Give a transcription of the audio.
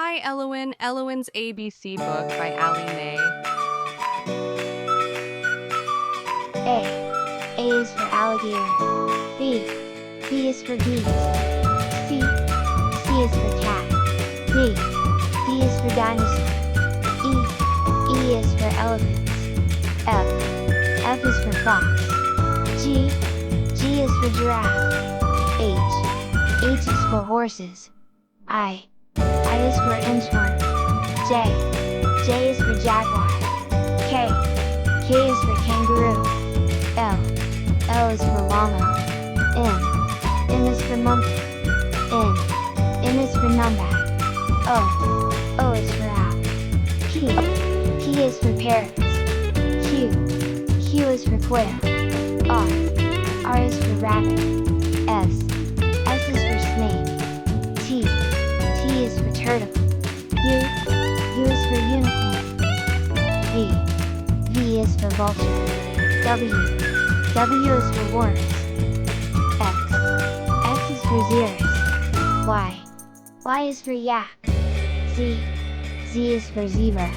Hi, Elowyn. Elowyn's ABC book by Ali May. A is for alligator. B is for bees. C is for cat. D is for dinosaur. E is for elephants. F is for fox. G is for giraffe. H is for horses. I is for inchworm. J is for jaguar. K is for kangaroo. L is for llama. M is for monkey. N is for numbat. O is for owl. P is for parrots. Q is for quail. R is for rabbit. S is for snake. T is for turtle. U is for unicorn. V is for vulture. W is for worms. X is for xeris. Y is for yak. Z is for zebra.